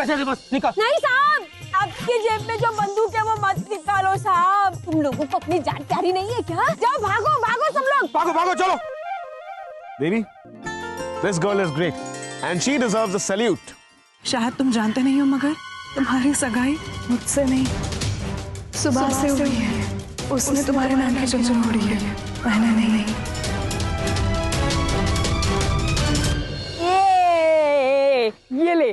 पैसे दे बस, निकाल। नहीं साहब, आपकी जेब में जो बंदूक है वो मत निकालो साहब। तुम लोगों को अपनी जान प्यारी नहीं है क्या? जाओ भागो भागो सब लोग, भागो भागो चलो। देवी, this girl is great and she deserves a salute. शायद तुम जानते नहीं हो मगर तुम्हारी सगाई मुझसे नहीं, सुबह से हुई है। उसने तुम्हारे नाम की चुनचुन उड़ी है, मैंने नहीं। ये ले।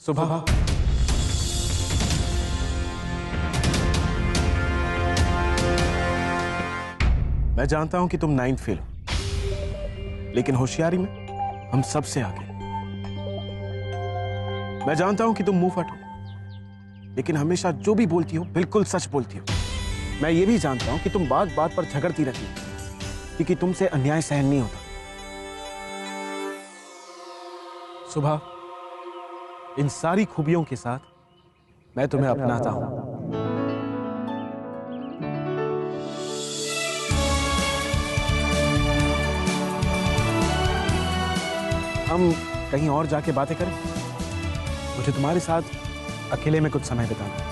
सुबह मैं जानता हूं कि तुम 9th फेल हो, लेकिन होशियारी में हम सबसे आगे। मैं जानता हूं कि तुम मुंह फट हो, लेकिन हमेशा जो भी बोलती हो बिल्कुल सच बोलती हो। मैं ये भी जानता हूं कि तुम बात बात पर झगड़ती रहती हो, क्योंकि तुमसे अन्याय सहन नहीं होता। सुबह, इन सारी खूबियों के साथ मैं तुम्हें अपनाता हूं। हम कहीं और जाके बातें करें? मुझे तुम्हारे साथ अकेले में कुछ समय बिताना है।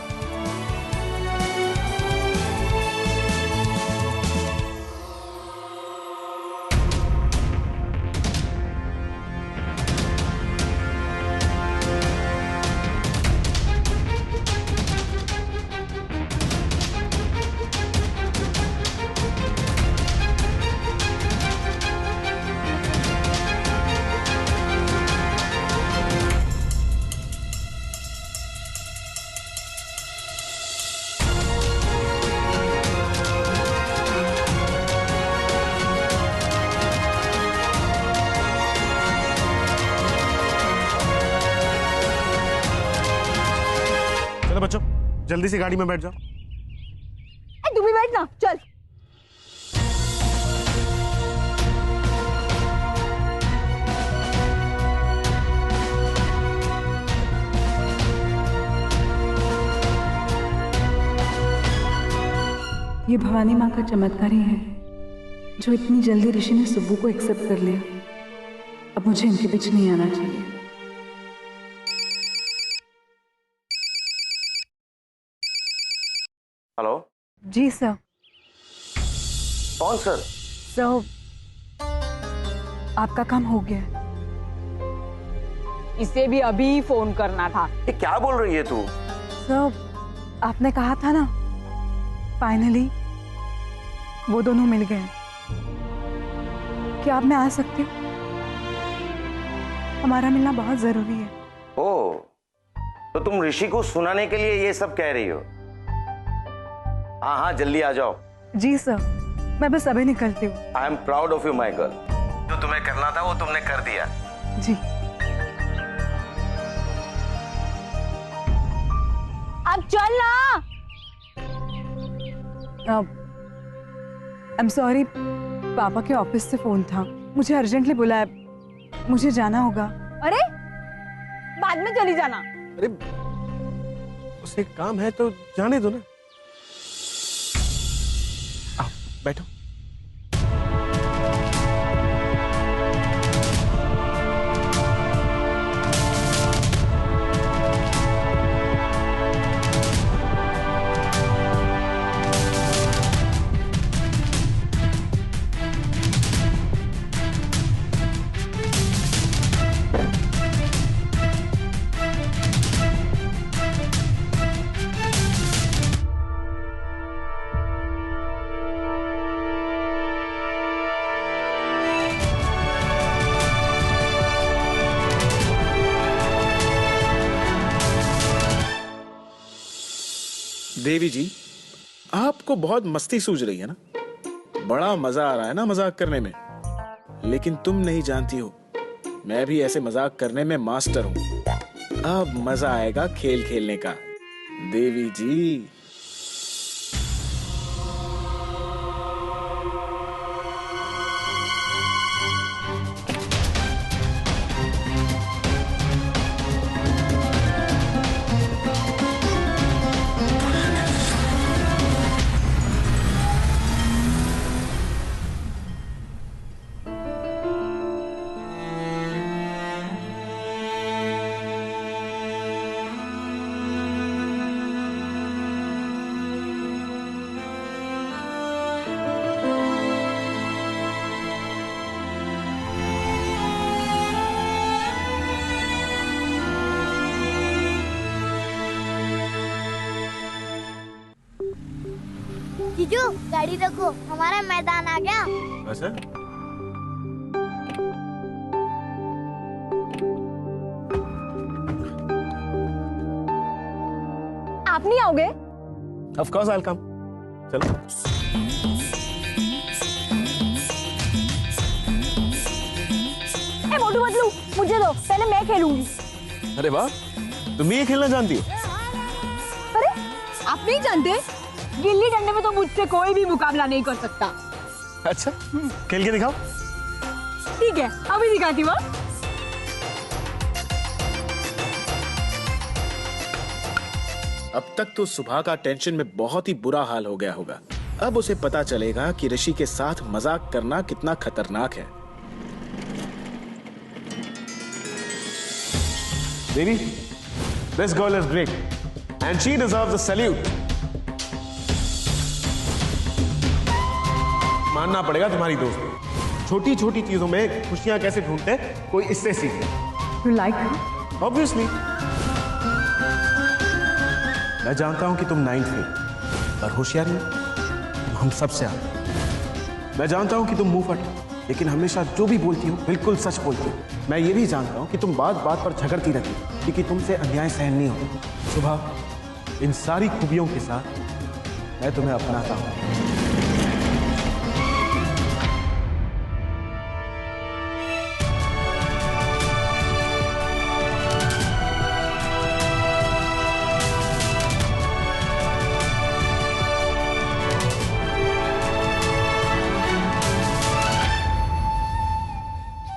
बच्चों, जल्दी से गाड़ी में बैठ जाओ। तू भी बैठ ना, चल। ये भवानी माँ का चमत्कार ही है जो इतनी जल्दी ऋषि ने सुब्बू को एक्सेप्ट कर लिया। अब मुझे इनके बीच नहीं आना चाहिए। हेलो जी सर। कौन सर? सर, आपका काम हो गया। इसे भी अभी फोन करना था। ये क्या बोल रही है तू? सर, आपने कहा था ना, फाइनली वो दोनों मिल गए। क्या आप में आ सकते हो? हमारा मिलना बहुत जरूरी है। ओह, तो तुम ऋषि को सुनाने के लिए ये सब कह रही हो? हाँ हाँ, जल्दी आ जाओ। जी सर, मैं बस अभी निकलती हूँ। I am proud of you my girl. जो तुम्हें करना था वो तुमने कर दिया। जी। अब चल ना। आई एम सॉरी, पापा के ऑफिस से फोन था, मुझे अर्जेंटली बुलाया, मुझे जाना होगा। अरे बाद में चली जाना। अरे उसे काम है तो जाने दो ना। आओ बैठो। देवी जी, आपको बहुत मस्ती सूझ रही है ना? बड़ा मजा आ रहा है ना मजाक करने में? लेकिन तुम नहीं जानती हो, मैं भी ऐसे मजाक करने में मास्टर हूं। अब मजा आएगा खेल खेलने का। देवी जी, जीजू गाड़ी रखो, हमारा मैदान आ गया। वैसे आप नहीं आओगे? Of course I will come. चलो। ए मोटू बदलू, मुझे दो, पहले मैं खेलूंगी। अरे वाह, तुम भी ये खेलना जानती हो? अरे आप नहीं जानते, गिल्ली डंडे में तो मुझसे कोई भी मुकाबला नहीं कर सकता। अच्छा, खेल के दिखाओ। ठीक है, अभी दिखाती हूँ। अब तक तो सुबह का टेंशन में बहुत ही बुरा हाल हो गया होगा। अब उसे पता चलेगा कि ऋषि के साथ मजाक करना कितना खतरनाक है। Baby, this girl is great, and she deserves a salute. मानना पड़ेगा तुम्हारी दोस्त को। छोटी छोटी चीजों में खुशियां कैसे ढूंढते हैं, कोई इससे सीखे। You like her? Obviously. मैं जानता हूं कि तुम 9th फेल, पर होशियार नहीं, तुम हम सबसे आगे। मैं जानता हूं कि तुम मुंह फट, लेकिन हमेशा जो भी बोलती हो बिल्कुल सच बोलती हो। मैं ये भी जानता हूं कि तुम बात बात पर झगड़ती रहती हो, क्योंकि तुमसे अन्याय सहन नहीं होता। सुबह इन सारी खूबियों के साथ मैं तुम्हें अपनाता हूं।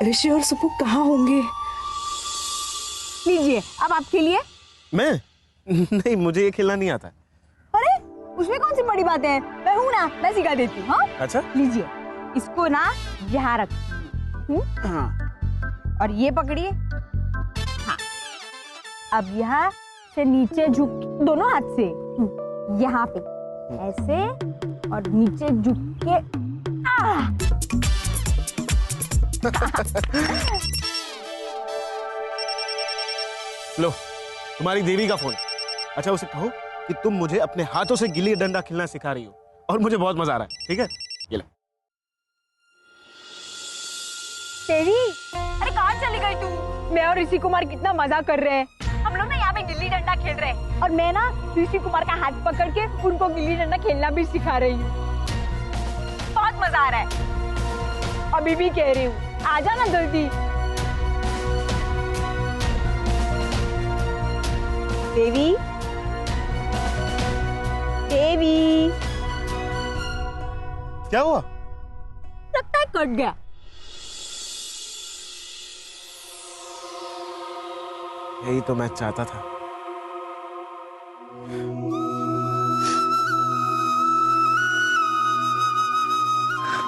ऋषि और सुपु कहाँ होंगे? लीजिए, अब आपके लिए। मैं नहीं, मुझे ये खेलना नहीं आता। अरे उसमें कौन सी बड़ी बात है, मैं हूं ना, मैं सिखा देती हूँ। हाँ? अच्छा, लीजिए, इसको ना यहाँ रखिए। हाँ, और ये पकड़िए। हाँ, अब यहाँ से नीचे झुक, दोनों हाथ से यहाँ पे ऐसे, और नीचे झुक के लो, तुम्हारी देवी का फोन। अच्छा, उसे कहो कि तुम मुझे अपने हाथों से गिल्ली डंडा खेलना सिखा रही हो, और मुझे बहुत मजा आ रहा है। ठीक है, ये लो। तेरी, अरे कहाँ चली गई तू? मैं और ऋषि कुमार कितना मजा कर रहे हैं। हम लोग ना यहाँ पे गिल्ली डंडा खेल रहे हैं, और मैं ना ऋषि कुमार का हाथ पकड़ के उनको गिल्ली डंडा खेलना भी सिखा रही हूँ। बहुत मजा आ रहा है। अभी भी कह रही हूँ, आ जाना जल्दी। देवी, देवी, क्या हुआ? लगता है कट गया। यही तो मैं चाहता था।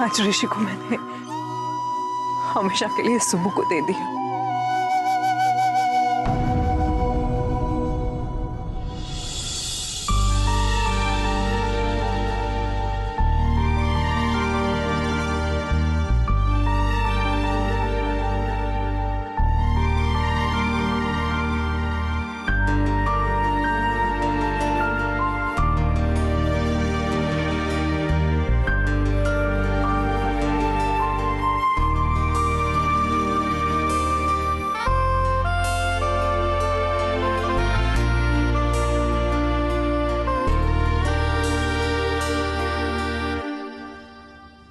आज ऋषि को मैंने हमेशा के लिए सुबु को दे दिया।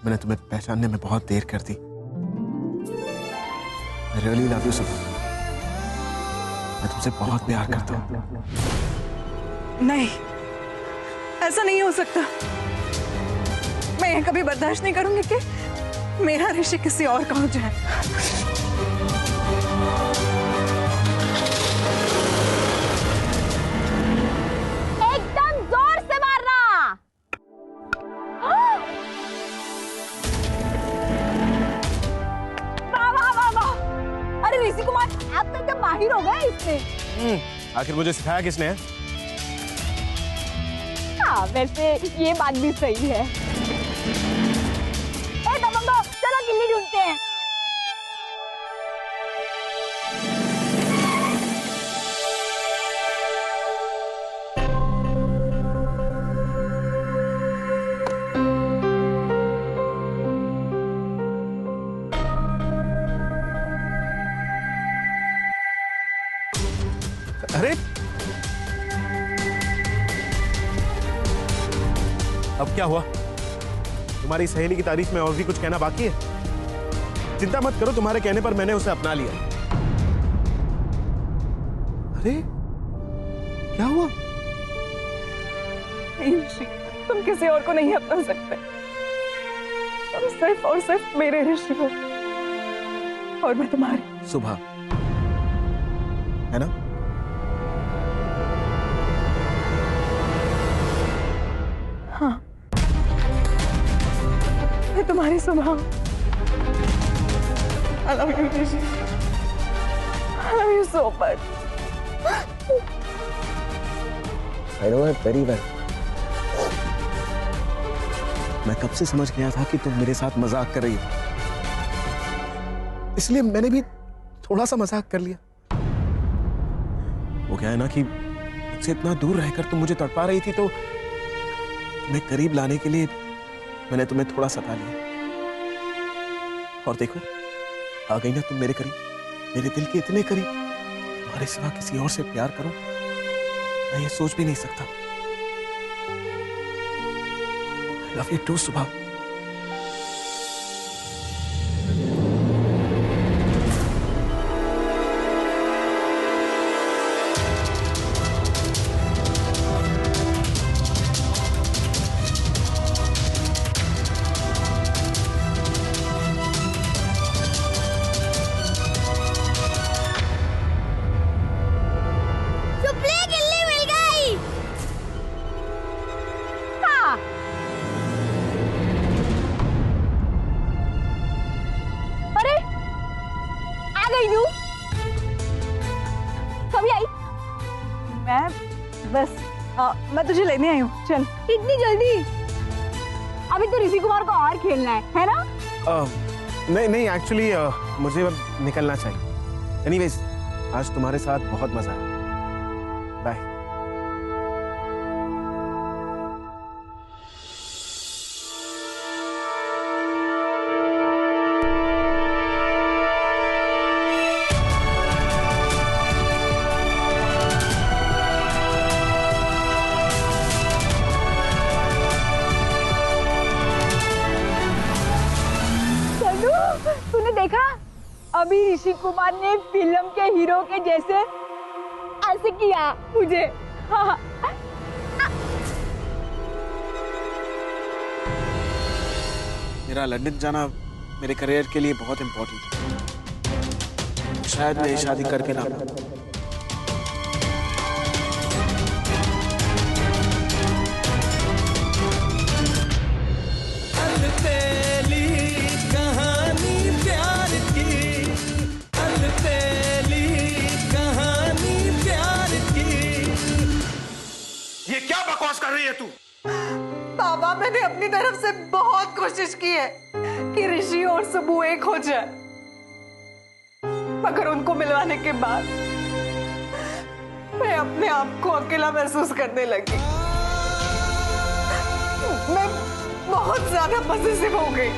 मैंने तुम्हें पहचानने में बहुत देर कर दी। I really love you, सुबह। मैं तुमसे बहुत प्यार करता हूँ। नहीं, ऐसा नहीं हो सकता। मैं ये कभी बर्दाश्त नहीं करूंगी कि मेरा ऋषि किसी और का हो जाए। एकदम जोर से मारना। वाह वाह वाह वाह। अरे ऋषि कुमार, आप तो एकदम माहिर हो गए इसमें। आखिर मुझे सिखाया किसने है? हाँ, वैसे ये बात भी सही है। ए दबंगो, चलो गिल्ली ढूंढते हैं। अरे अब क्या हुआ? तुम्हारी सहेली की तारीफ में और भी कुछ कहना बाकी है? चिंता मत करो, तुम्हारे कहने पर मैंने उसे अपना लिया। अरे क्या हुआ? नहीं ऋषि, तुम किसी और को नहीं अपना सकते। तुम सिर्फ और सिर्फ मेरे ऋषि हो और मैं तुम्हारी। सुबह है ना? हाँ, मैं तुम्हारी सुबह। I love you, Rishi. I love you so much. I know it very well. मैं कब से समझ गया था कि तुम मेरे साथ मजाक कर रही हो, इसलिए मैंने भी थोड़ा सा मजाक कर लिया। वो क्या है ना कि मुझसे इतना दूर रहकर तुम मुझे तड़पा रही थी, तो तुम्हें करीब लाने के लिए मैंने तुम्हें थोड़ा सता लिया। और देखो, आ गई ना तुम मेरे करीब, मेरे दिल के इतने करीब। तुम्हारे सिवा किसी और से प्यार करूं, मैं ये सोच भी नहीं सकता। I love you too, सुबह। चुपले गिल्ली मिल गई। हाँ। अरे आ गई तू? कभी आई? मैं तुझे लेने आई हूँ, चल। इतनी जल्दी? अभी तो ऋषि कुमार को और खेलना है ना? नहीं एक्चुअली मुझे अब निकलना चाहिए। एनीवेज, आज तुम्हारे साथ बहुत मजा आया। बाय। तूने देखा? अभी ऋषि कुमार ने फिल्म के हीरो के जैसे ऐसे किया मुझे। हाँ। मेरा लंदन जाना मेरे करियर के लिए बहुत इम्पोर्टेंट है। शायद मैं ये शादी करके ना पाऊं। ये क्या बकवास कर रही है तू? बाबा, मैंने अपनी तरफ से बहुत कोशिश की है कि ऋषि और सुबह एक हो जाए, मगर उनको मिलवाने के बाद मैं अपने आप को अकेला महसूस करने लगी। मैं बहुत ज्यादा पॉजिटिव हो गई।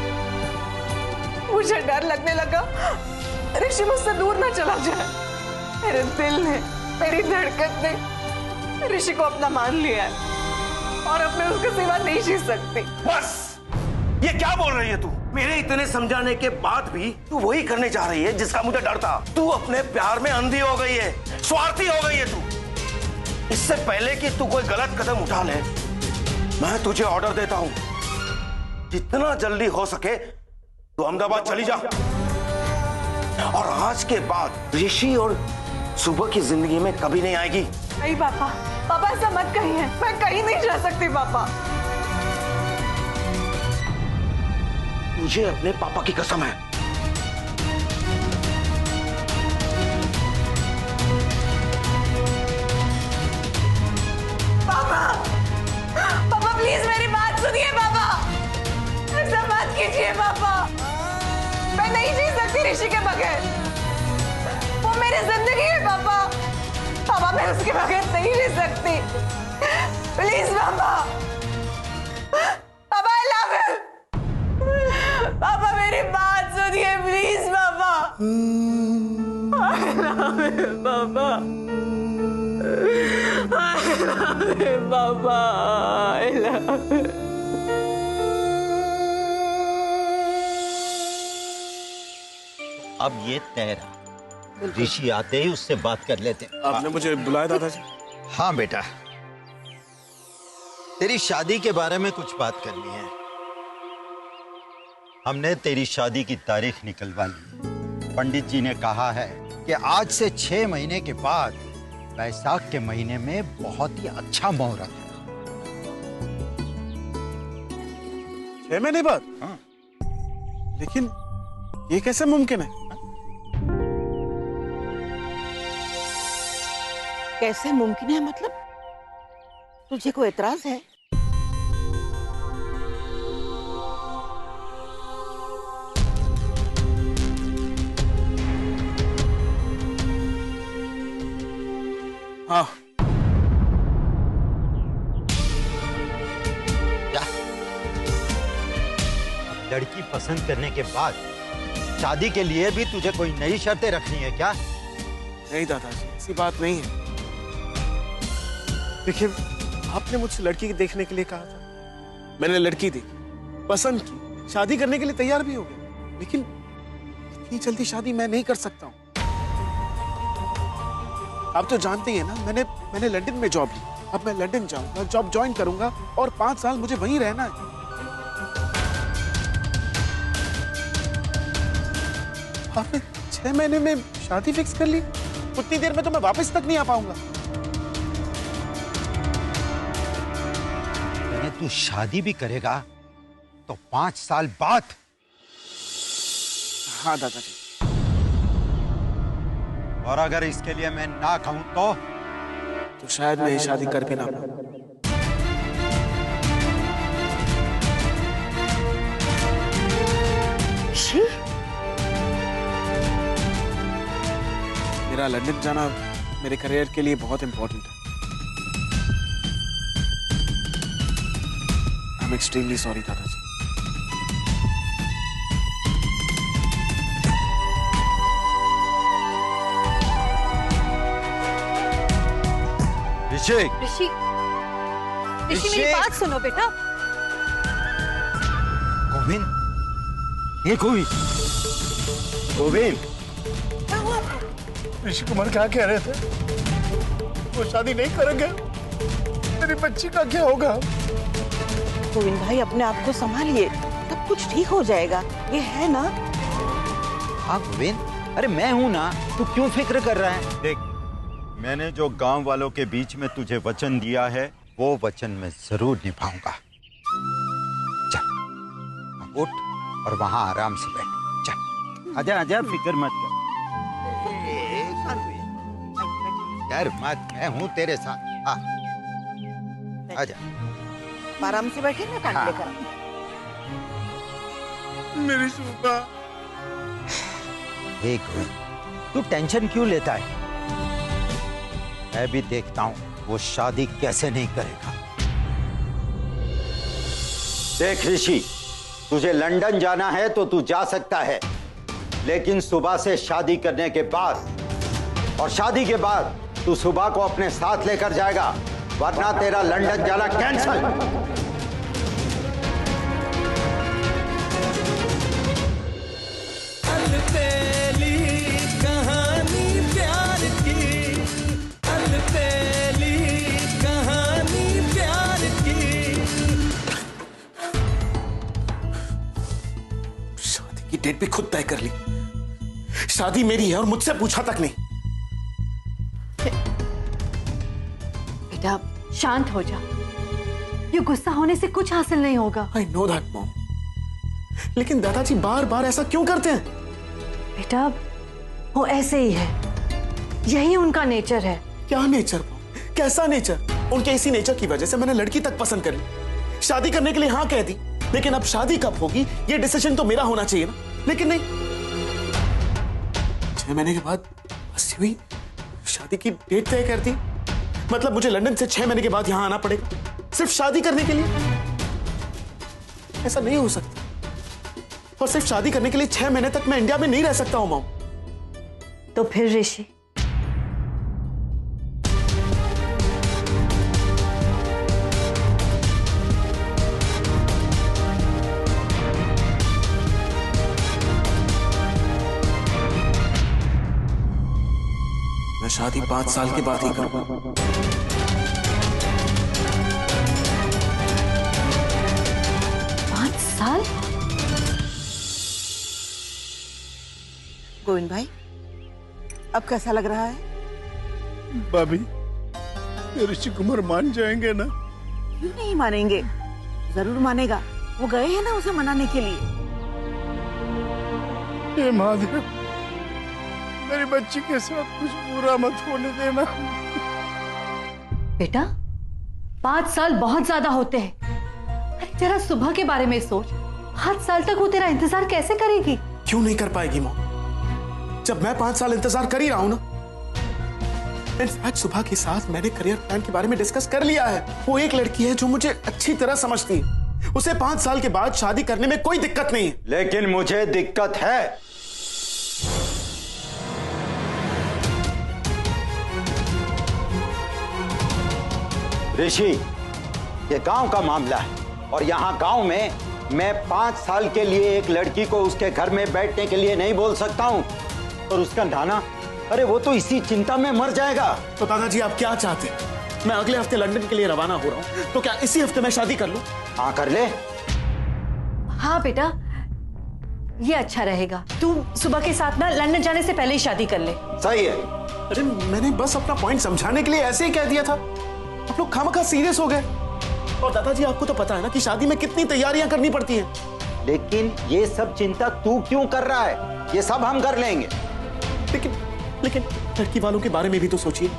मुझे डर लगने लगा ऋषि मुझसे दूर ना चला जाए। मेरे दिल ने, मेरी धड़कन ने ऋषि को अपना मान लिया है और अब मैं उसके सिवा नहीं जी सकती। बस! ये क्या बोल रही है तू? मेरे इतने समझाने के बाद भी तू वही करने जा रही है जिसका मुझे डर था। तू अपने प्यार में अंधी हो गई है, स्वार्थी हो गई है तू। इससे पहले कि तू कोई गलत कदम उठा ले, मैं तुझे ऑर्डर देता हूं, जितना जल्दी हो सके तू अहमदाबाद चली जा। और आज के बाद ऋषि और सुबह की जिंदगी में कभी नहीं आएगी। नहीं पापा, पापा ऐसा मत कहिए। मैं कहीं नहीं जा सकती पापा। मुझे अपने पापा की कसम है। पापा, पापा प्लीज मेरी बात सुनिए पापा। ऐसा मत कीजिए पापा। मैं नहीं जी सकती ऋषि के बगैर। वो मेरी जिंदगी है पापा। पापा मैं उसके बगैर नहीं जी सकती। प्लीज पापा। पापा आई लव यू। पापा मेरी बात सुनिए प्लीज पापा। I love you, पापा। बाबा I love you. अब ये तेरा ऋषि आते ही उससे बात कर लेते हैं। आपने मुझे बुलाया दादाजी? हाँ बेटा, तेरी शादी के बारे में कुछ बात करनी है। हमने तेरी शादी की तारीख निकलवा ली। पंडित जी ने कहा है कि आज से 6 महीने के बाद बैसाख के महीने में बहुत ही अच्छा मुहूर्त है। 6 महीने बाद? हाँ। लेकिन ये कैसे मुमकिन है? कैसे मुमकिन है मतलब? तुझे कोई एतराज है? हाँ। क्या? लड़की पसंद करने के बाद शादी के लिए भी तुझे कोई नई शर्तें रखनी है क्या? नहीं दादाजी, ऐसी बात नहीं है। देखिए, आपने मुझसे लड़की देखने के लिए कहा था। मैंने लड़की देखी, पसंद की, शादी करने के लिए तैयार भी हो गया। लेकिन इतनी जल्दी शादी मैं नहीं कर सकता हूँ। आप तो जानते ही हैं ना, मैंने लंदन में जॉब ली। अब मैं लंदन जाऊंगा, जॉब ज्वाइन करूंगा और 5 साल मुझे वहीं रहना है। आपने 6 महीने में शादी फिक्स कर ली? उतनी देर में तो मैं वापस तक नहीं आ पाऊंगा। अगर तू शादी भी करेगा तो 5 साल बाद। हाँ दादाजी। और अगर इसके लिए मैं ना कहूं तो शायद मैं ये शादी कर भी ना पाऊं। मेरा लंदन जाना मेरे करियर के लिए बहुत इंपॉर्टेंट है। आई एम एक्सट्रीमली सॉरी दादाजी। ऋषि, ऋषि, ऋषि मेरी बात सुनो बेटा। गोविंद, ये कोई गोविंद। ऋषि कुमार क्या कह रहे थे? वो शादी नहीं करेंगे? मेरी बच्ची का क्या होगा? गोविंद भाई, अपने आप को संभालिए, तब कुछ ठीक हो जाएगा। ये है ना? हाँ गोविंद, अरे मैं हूं ना, तू क्यों फिक्र कर रहा है? देख, मैंने जो गांव वालों के बीच में तुझे वचन दिया है, वो वचन मैं जरूर निभाऊंगा। चल, अब उठ और वहां आराम से बैठ। चल, आजा आजा, फिक्र मत कर। डर मत, मैं हूं तेरे साथ। हाँ, आजा। आराम से बैठे ना, काट लेकर। मेरी शोभा। एक तू टेंशन क्यों लेता है? मैं भी देखता हूं वो शादी कैसे नहीं करेगा। देख ऋषि, तुझे लंदन जाना है तो तू जा सकता है, लेकिन सुबह से शादी करने के बाद, और शादी के बाद तू सुबह को अपने साथ लेकर जाएगा, वरना तेरा लंदन जाना कैंसिल। डेट भी खुद तय कर ली। शादी मेरी है और मुझसे पूछा तक नहीं। बेटा शांत हो जा, ये गुस्सा होने से कुछ हासिल नहीं होगा। आई नो दैट मॉम, लेकिन दादाजी बार बार ऐसा क्यों करते हैं? बेटा वो ऐसे ही है, यही उनका नेचर है। क्या नेचर मॉम? कैसा नेचर? उनके इसी नेचर की वजह से मैंने लड़की तक पसंद कर ली, शादी करने के लिए हाँ कह दी। लेकिन अब शादी कब होगी ये डिसीजन तो मेरा होना चाहिए ना, लेकिन नहीं। 6 महीने के बाद बस हुई शादी की डेट तय कर दी। मतलब मुझे लंदन से 6 महीने के बाद यहां आना पड़ेगा सिर्फ शादी करने के लिए? ऐसा नहीं हो सकता। और सिर्फ शादी करने के लिए 6 महीने तक मैं इंडिया में नहीं रह सकता हूं मॉम। तो फिर ऋषि शादी 5 साल के बाद ही करूंगा। 5 साल? गोविंद भाई, अब कैसा लग रहा है? भाभी, ये ऋषि कुमार मान जाएंगे ना? क्यों नहीं मानेंगे? जरूर मानेगा। वो गए हैं ना उसे मनाने के लिए। हे महादेव, मेरी बच्ची के साथ कुछ बुरा मत होने देना। बेटा, 5 साल बहुत ज्यादा होते हैं। अरे जरा सुबह के बारे में सोच। 5 साल तक वो तेरा इंतजार कैसे करेगी? क्यों नहीं कर पाएगी मॉम? जब मैं 5 साल इंतजार कर ही रहा हूं ना। इनफैक्ट सुबह के साथ मैंने करियर प्लान के बारे में डिस्कस कर लिया है। वो एक लड़की है जो मुझे अच्छी तरह समझती है। उसे 5 साल के बाद शादी करने में कोई दिक्कत नहीं है। लेकिन मुझे दिक्कत है। ऋषि, ये गांव का मामला है और यहाँ गांव में मैं 5 साल के लिए एक लड़की को उसके घर में बैठने के लिए नहीं बोल सकता हूँ। और उसका नाना, अरे वो तो इसी चिंता में मर जाएगा। तो दादाजी आप क्या चाहते हैं? मैं अगले हफ्ते लंदन के लिए रवाना हो रहा हूँ, तो क्या इसी हफ्ते मैं शादी कर लूं? हाँ कर ले। हाँ बेटा, ये अच्छा रहेगा। तू सुबह के साथ ना लंदन जाने से पहले ही शादी कर ले। सही है। अरे मैंने बस अपना पॉइंट समझाने के लिए ऐसे ही कह दिया था। आप लोग खामखा सीरियस हो गए। और दादाजी आपको तो पता है ना कि शादी में कितनी तैयारियां करनी पड़ती हैं। लेकिन ये सब चिंता तू क्यों कर रहा है? ये सब हम कर लेंगे। लेकिन लड़की वालों के बारे में भी तो सोचिए।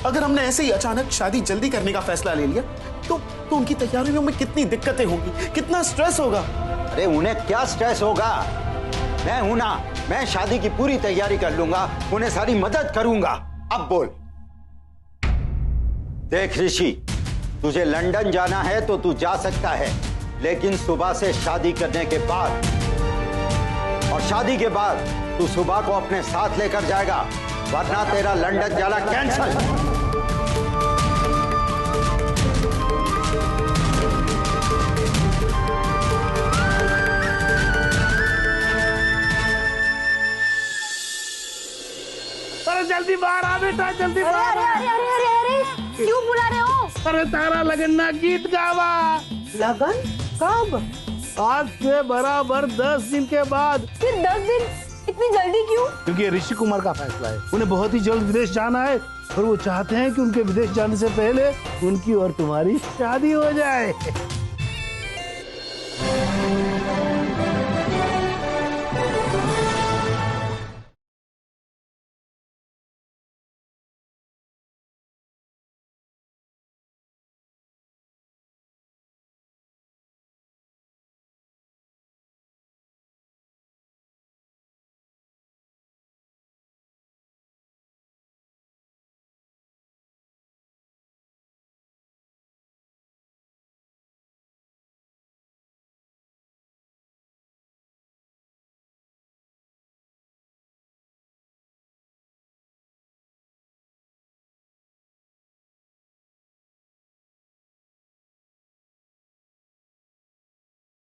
अगर हमने ऐसे ही अचानक शादी जल्दी करने का फैसला ले लिया तो उनकी तैयारियों में कितनी दिक्कतें होंगी, कितना स्ट्रेस होगा। अरे उन्हें क्या स्ट्रेस होगा? मैं हूं ना, मैं शादी की पूरी तैयारी कर लूंगा, उन्हें सारी मदद करूंगा। अब बोल। देख ऋषि, तुझे लंदन जाना है तो तू जा सकता है, लेकिन सुबह से शादी करने के बाद, और शादी के बाद तू सुबह को अपने साथ लेकर जाएगा, वरना तेरा लंदन जाना कैंसिल। अरे जल्दी बाहर आ बेटा, जल्दी बाहर आ। अरे क्यों बुला रहे हो? अरे तारा लगन ना गीत गावा। लगन? कब? आज से बराबर 10 दिन के बाद। फिर 10 दिन? इतनी जल्दी क्यों? क्योंकि ये ऋषि कुमार का फैसला है। उन्हें बहुत ही जल्द विदेश जाना है और वो चाहते हैं कि उनके विदेश जाने से पहले उनकी और तुम्हारी शादी हो जाए।